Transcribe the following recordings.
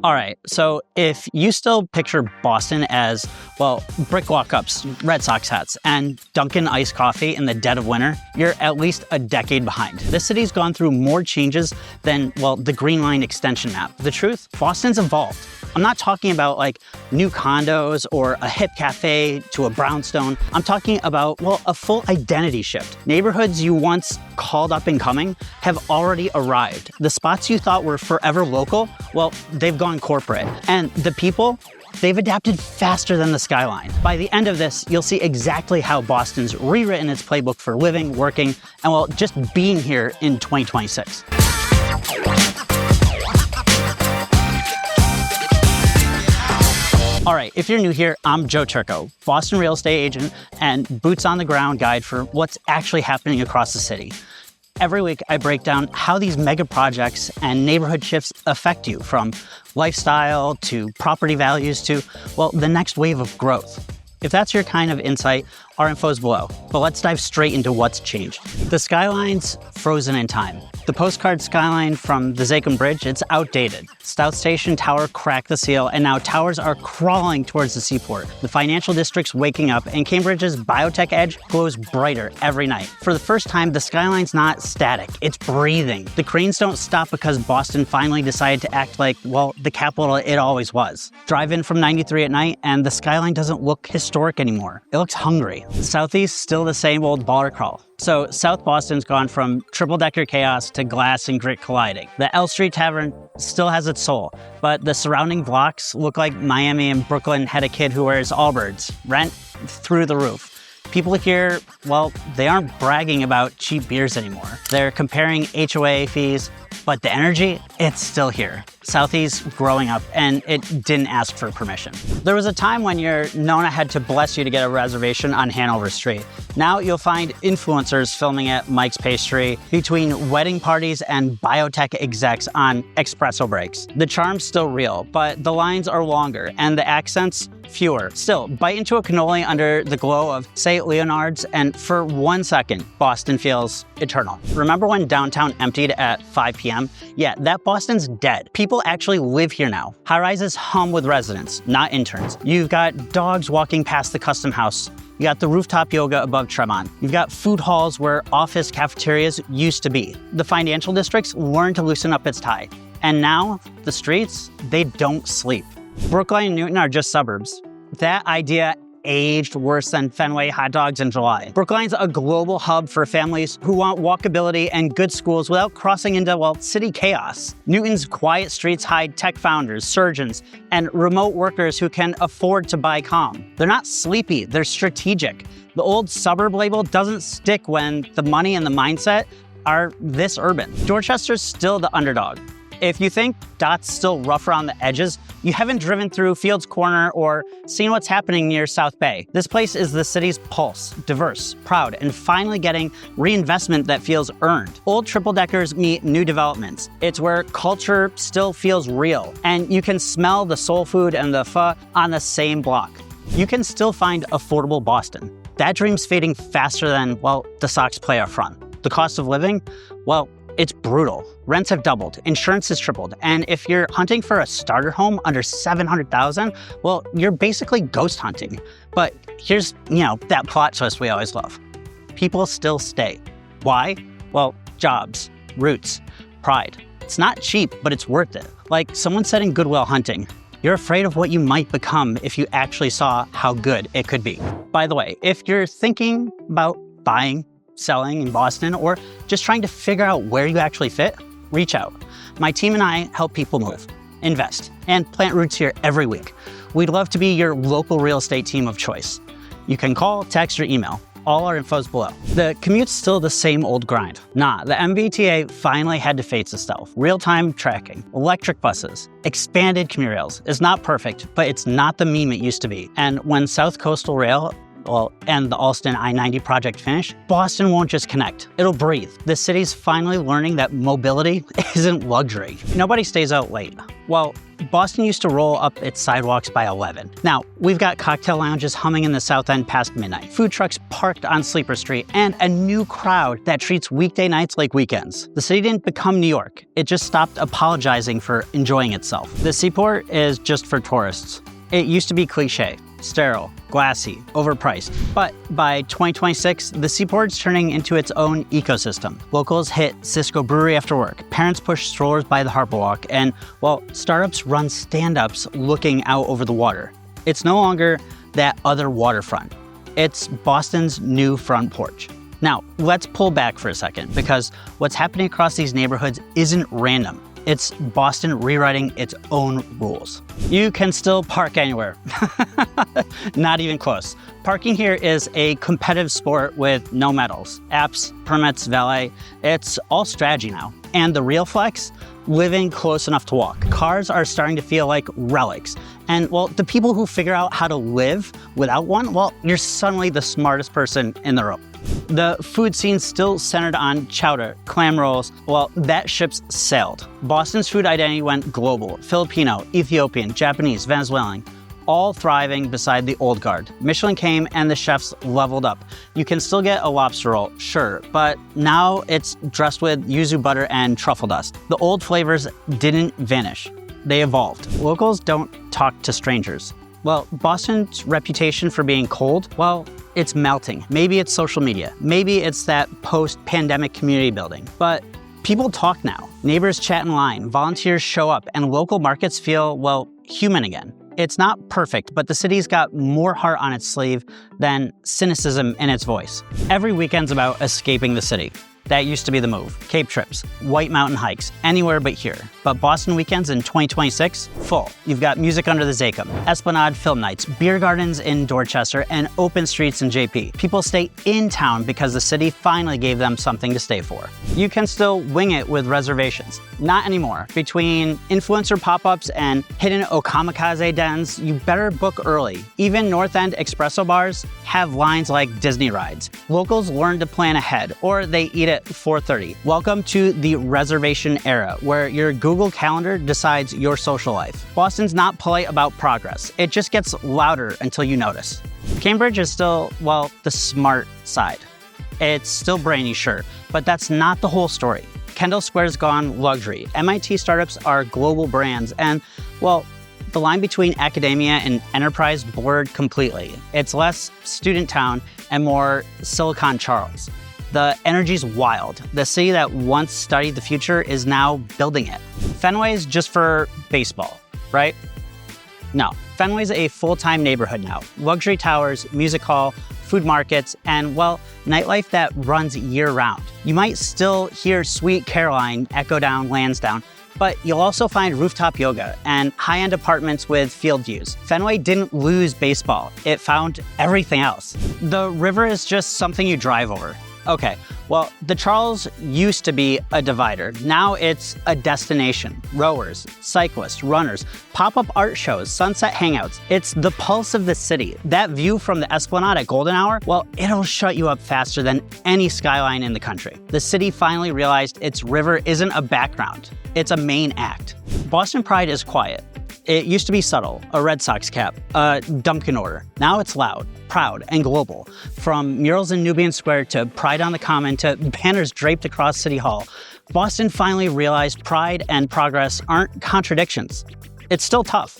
All right, so if you still picture Boston as, well, brick walk-ups, Red Sox hats, and Dunkin' iced coffee in the dead of winter, you're at least a decade behind. This city's gone through more changes than, well, the Green Line extension map. The truth, Boston's evolved. I'm not talking about like new condos or a hip cafe to a brownstone. I'm talking about, well, a full identity shift. Neighborhoods you once called up and coming have already arrived. The spots you thought were forever local, well, they've gone corporate. And the people, they've adapted faster than the skyline. By the end of this, you'll see exactly how Boston's rewritten its playbook for living, working, and, well, just being here in 2026. All right, if you're new here, I'm Joe Turco, Boston real estate agent and boots on the ground guide for what's actually happening across the city. Every week, I break down how these mega projects and neighborhood shifts affect you, from lifestyle to property values to, well, the next wave of growth. If that's your kind of insight, our info's below. But let's dive straight into what's changed. The skyline's frozen in time. The postcard skyline from the Zakim Bridge, it's outdated. South Station Tower cracked the seal, and now towers are crawling towards the Seaport. The financial district's waking up, and Cambridge's biotech edge glows brighter every night. For the first time, the skyline's not static, it's breathing. The cranes don't stop because Boston finally decided to act like, well, the capital it always was. Drive in from 93 at night, and the skyline doesn't look historic anymore. It looks hungry. Southie's still the same old baller crawl. So South Boston's gone from triple-decker chaos to glass and grit colliding. The L Street Tavern still has its soul, but the surrounding blocks look like Miami and Brooklyn had a kid who wears Allbirds. Rent through the roof. People here, well, they aren't bragging about cheap beers anymore. They're comparing HOA fees, but the energy, it's still here. Southie's growing up, and it didn't ask for permission. There was a time when your Nona had to bless you to get a reservation on Hanover Street. Now you'll find influencers filming at Mike's Pastry, between wedding parties and biotech execs on espresso breaks. The charm's still real, but the lines are longer, and the accents fewer. Still, bite into a cannoli under the glow of St. Leonard's, and for 1 second, Boston feels eternal. Remember when downtown emptied at 5 p.m.? Yeah, that Boston's dead. People actually live here now. High-rises hum with residents, not interns. You've got dogs walking past the custom house. You got the rooftop yoga above Tremont. You've got food halls where office cafeterias used to be. The financial districts learned to loosen up its tie. And now, the streets, they don't sleep. Brookline and Newton are just suburbs. That idea aged worse than Fenway hot dogs in July. Brookline's a global hub for families who want walkability and good schools without crossing into, well, city chaos. Newton's quiet streets hide tech founders, surgeons, and remote workers who can afford to buy calm. They're not sleepy, they're strategic. The old suburb label doesn't stick when the money and the mindset are this urban. Dorchester's still the underdog. If you think Dot's still rough around the edges, you haven't driven through Fields Corner or seen what's happening near South Bay. This place is the city's pulse, diverse, proud, and finally getting reinvestment that feels earned. Old triple-deckers meet new developments. It's where culture still feels real, and you can smell the soul food and the pho on the same block. You can still find affordable Boston. That dream's fading faster than, well, the Sox playoff run. The cost of living? Well, it's brutal. Rents have doubled, insurance has tripled, and if you're hunting for a starter home under $700,000, well, you're basically ghost hunting. But here's, that plot twist we always love. People still stay. Why? Well, jobs, roots, pride. It's not cheap, but it's worth it. Like someone said in Goodwill Hunting, you're afraid of what you might become if you actually saw how good it could be. By the way, if you're thinking about buying, selling in Boston, or just trying to figure out where you actually fit, reach out. My team and I help people move, invest, and plant roots here every week. We'd love to be your local real estate team of choice. You can call, text, or email. All our info's below. The commute's still the same old grind. Nah, the MBTA finally had to face itself. Real-time tracking, electric buses, expanded commute rails. It's not perfect, but it's not the meme it used to be. And when South Coastal Rail and the Alston I-90 project finish, Boston won't just connect, it'll breathe. The city's finally learning that mobility isn't luxury. Nobody stays out late. Well, Boston used to roll up its sidewalks by 11. Now, we've got cocktail lounges humming in the South End past midnight, food trucks parked on Sleeper Street, and a new crowd that treats weekday nights like weekends. The city didn't become New York. It just stopped apologizing for enjoying itself. The Seaport is just for tourists. It used to be cliche, sterile, glassy, overpriced. But by 2026, the Seaport's turning into its own ecosystem. Locals hit Cisco Brewery after work, parents push strollers by the Harbor Walk, and, well, startups run stand-ups looking out over the water. It's no longer that other waterfront. It's Boston's new front porch. Now, let's pull back for a second, because what's happening across these neighborhoods isn't random. It's Boston rewriting its own rules. You can still park anywhere. Not even close. Parking here is a competitive sport with no medals. Apps, permits, valet, it's all strategy now. And the real flex? Living close enough to walk. Cars are starting to feel like relics. And, well, the people who figure out how to live without one, well, you're suddenly the smartest person in the room. The food scene's still centered on chowder, clam rolls. Well, that ship's sailed. Boston's food identity went global. Filipino, Ethiopian, Japanese, Venezuelan, all thriving beside the old guard. Michelin came and the chefs leveled up. You can still get a lobster roll, sure, but now it's dressed with yuzu butter and truffle dust. The old flavors didn't vanish. They evolved. Locals don't talk to strangers. Well, Boston's reputation for being cold, well, it's melting. Maybe it's social media. Maybe it's that post-pandemic community building. But people talk now. Neighbors chat in line, volunteers show up, and local markets feel, well, human again. It's not perfect, but the city's got more heart on its sleeve than cynicism in its voice. Every weekend's about escaping the city. That used to be the move. Cape trips, White Mountain hikes, anywhere but here. But Boston weekends in 2026, full. You've got music under the Zachem, Esplanade film nights, beer gardens in Dorchester, and open streets in JP. People stay in town because the city finally gave them something to stay for. You can still wing it with reservations. Not anymore. Between influencer pop-ups and hidden okamikaze dens, you better book early. Even North End espresso bars have lines like Disney rides. Locals learn to plan ahead, or they eat at 4:30. Welcome to the reservation era, where your Google Calendar decides your social life. Boston's not polite about progress. It just gets louder until you notice. Cambridge is still, well, the smart side. It's still brainy, sure, but that's not the whole story. Kendall Square's gone luxury. MIT startups are global brands, and, well, the line between academia and enterprise blurred completely. It's less student town and more Silicon Charles. The energy's wild. The city that once studied the future is now building it. Fenway's just for baseball, right? No, Fenway's a full-time neighborhood now. Luxury towers, music hall, food markets, and, well, nightlife that runs year-round. You might still hear Sweet Caroline echo down Lansdowne, but you'll also find rooftop yoga and high-end apartments with field views. Fenway didn't lose baseball. It found everything else. The river is just something you drive over. Okay, well, the Charles used to be a divider. Now it's a destination. Rowers, cyclists, runners, pop-up art shows, sunset hangouts. It's the pulse of the city. That view from the Esplanade at golden hour, well, it'll shut you up faster than any skyline in the country. The city finally realized its river isn't a background. It's a main act. Boston Pride is quiet. It used to be subtle, a Red Sox cap, a Dunkin' order. Now it's loud, proud, and global. From murals in Nubian Square to Pride on the Common to banners draped across City Hall, Boston finally realized pride and progress aren't contradictions. It's still tough,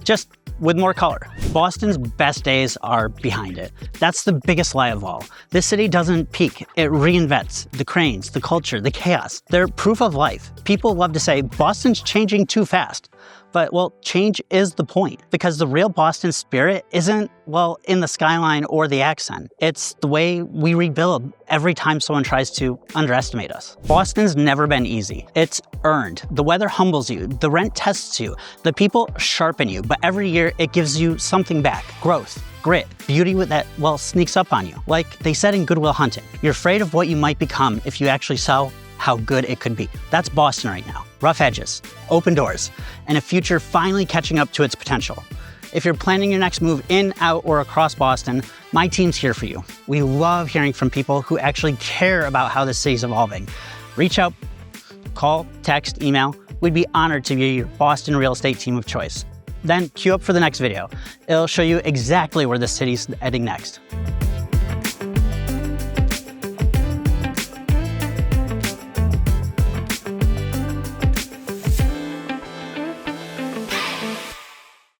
just with more color. Boston's best days are behind it. That's the biggest lie of all. This city doesn't peak, it reinvents. The cranes, the culture, the chaos. They're proof of life. People love to say, Boston's changing too fast. But, well, change is the point, because the real Boston spirit isn't, well, in the skyline or the accent. It's the way we rebuild every time someone tries to underestimate us. Boston's never been easy. It's earned. The weather humbles you. The rent tests you. The people sharpen you. But every year, it gives you something back. Growth, grit, beauty that, well, sneaks up on you. Like they said in Good Will Hunting, you're afraid of what you might become if you actually saw how good it could be. That's Boston right now. Rough edges, open doors, and a future finally catching up to its potential. If you're planning your next move in, out, or across Boston, my team's here for you. We love hearing from people who actually care about how the city's evolving. Reach out, call, text, email. we'd be honored to be your Boston real estate team of choice. Then queue up for the next video. It'll show you exactly where the city's heading next.